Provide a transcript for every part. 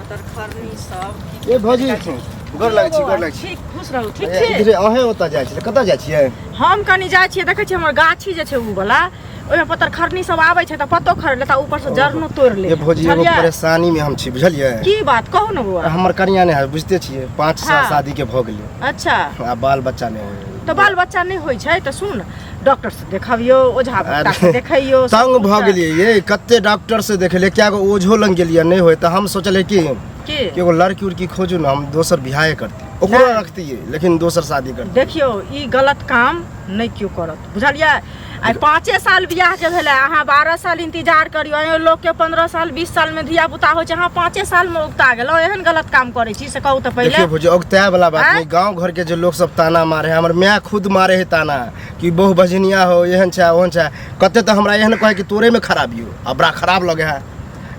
पतर खरनी सब ए भौजी गोर लागै छी ठीक खुश रहू ठीक छै इधरे अहे ओता जाइ छी कतऽ जाइ छियै हम कनी जाइ छियै देखै छियै हमर गाछी जे छै उ वाला ओइमे पतर खरनी सब आबै छै त पत्तो खर लेता ऊपर से जरनो तोड़ ले ए भौजी एगो परेशानी में हम छी बुझलियै की बात कहू न बुआ हमर कनिया ने है बुझते छियै 5 साल शादी के भ गेलै अच्छा आ बाल बच्चा नहीं होय तो बाल बच्चा नहीं होय छै त सुन डॉक्टर से देखाबियो ओझा बता से देखैयो तंग भ गेलियै ये कत्ते डॉक्टर से देखले क्या गो ओझो लंग गेलियै नहीं होय त हम सोचले कि एगो लड़की उड़की खोजू ना हम दोसर बियाह करती ओकरो रखतियै लेकिन दोसर शादी करती देखियो ई गलत काम नहीं क्यों करत बुझलियै आई 5 साल बियाह के भेले अहाँ 12 साल इंतजार करियो ए लोग के 15 साल 20 साल में धिया पुता होय छै अहाँ 5 साल में उगता गेलो एहन गलत काम करे छी से कहू त पहिले देखियो भौजी उगताय वाला बात नहीं गांव घर के जो लोग सब ताना मारे हमर माय खुद मारे है ताना कि बहु बजनिया हो एहन छै ओहन छै कते त हमरा एहन कहे कि तोरे में खराबियो आ बड़ा खराब लगे है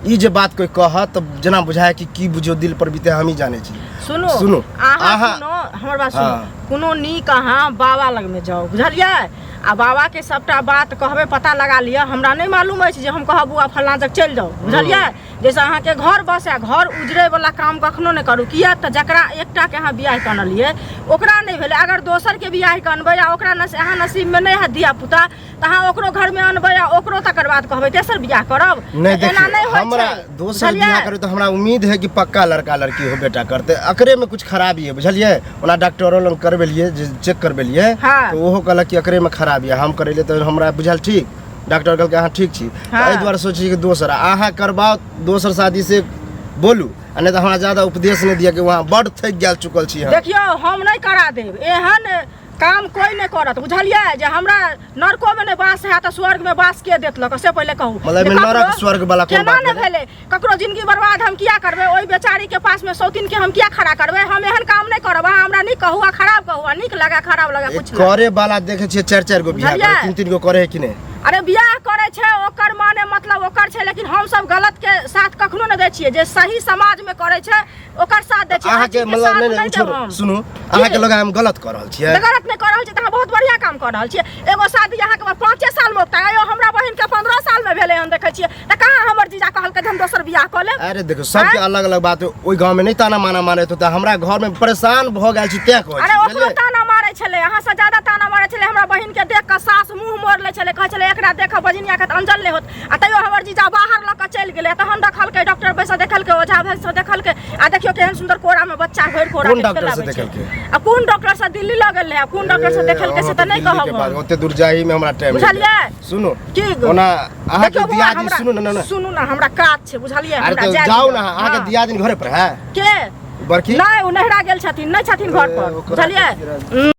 ई जे बात कोई कह त जना बुझाय कि की बुझियो दिल पर बीते हम ही जाने छी सुनो अहाँ हमर बात सुनो कोनो नीक अहाँ बाबा लग में जाओ बुझलियै आ बाबा के सबटा बात कहबे पता लगा लिया हमरा नहीं मालूम है जे हम कहबू आ फल्ला जग चल जाओ बुझलियै जैसे अहाँ के घर बसे घर उजरे वाला काम कखनो नहीं करू किया त जकरा एकटा के अहाँ बियाह करलिए ओकरा नहीं भेले अगर दोसर के बियाह करबै आ ओकरा अहाँ नसीब में नहीं है दिया पुता त अहाँ ओकरो घर में अनबै आ ओकरो तकर बाद कहबै तेसर बियाह करब एना नहीं होय हमरा दोसर बियाह करे त हमरा उम्मीद है कि पक्का लड़का लड़की हो बेटा करते एकरे में कुछ खराबी है बुझलियै ओना डॉक्टरो लंग करबेलिए चेक करबेलिए तो ओहो कहलक कि एकरे में खराबी है हम करेले तो हमरा बुझल ठीक डॉक्टर कहलक अहाँ ठीक छी एहि द्वारे सोची कि दोसर अहाँ करबाओ दोसर शादी से बोलू आ नहीं तो हमरा ज्यादा उपदेश नहीं दिया कि वहाँ बड़ थक गेल चुकल छी देखियो हम नहीं करा देब एहन काम कोई नहीं करत बुझलियै जे हमरा नरको में नहीं बास है त स्वर्ग में बास के देतलक से पहले कहू मतलब नरक स्वर्ग वाला कोन बात नहीं भेले ककरो जिंदगी बर्बाद हम किया करबे ओई बेचारी के पास में सौतीन के हम किया खड़ा करबे हम एहन काम नहीं करब हमरा नहीं कहू आ खराब कहू आ निक लगा खराब लगा कुछ करे वाला देखे छियै 4 गो बियाह करे 3 गो करे है कि नहीं अरे बियाह करे छै ओकर माने मतलब ओकर छै लेकिन हम सब गलत के साथ कखनो न दै छियै जे सही समाज में करे छै ओकर साथ दै छियै अहाँ के मतलब नहीं सुनु अहाँ के लगा हम गलत कर रहल छियै गलत नहीं कर रहल छियै त अहाँ बहुत बढ़िया काम कर रहल छियै एगो शादी अहाँ के 5 साल में होता आयो हमरा बहिन के 15 साल में भेले हम देखै छियै त कहां हमर जीजा कहल के हम दोसर बियाह क लेब अरे देखो सब के अलग-अलग बात ओई गांव में नहीं ताना माना मारे त हमरा घर में परेशान भ गेल छी तै कहै अरे ओकरो ताना मारै छले अहाँ से ज्यादा ताना मारै छले हमरा बहिन के देख के सास मुंह मोड़ ले छले कहै छले एकरा देख बजनिया के अंजल ले होत आ तइयो हमर जीजा बाहर ल के चल गेले तहन देखल के डॉक्टर पैसा देखल के ओझा भाई से देखल के आ देखियो केहन सुंदर कोरा में बच्चा भर कोरा कोन डॉक्टर से देखल के आ कोन डॉक्टर से दिल्ली ल गेल है कोन डॉक्टर से देखल के से त नहीं कहब ओते दूर जाई में हमरा टाइम बुझलियै सुनो की ओना अहाँ के दियादी सुनु ना हमरा काज छै बुझलियै हमरा जाऊ ना अहाँ के दियादी घरे पर है के बरकी नहीं उ नहरा गेल छथिन नहीं छथिन घर पर बुझलियै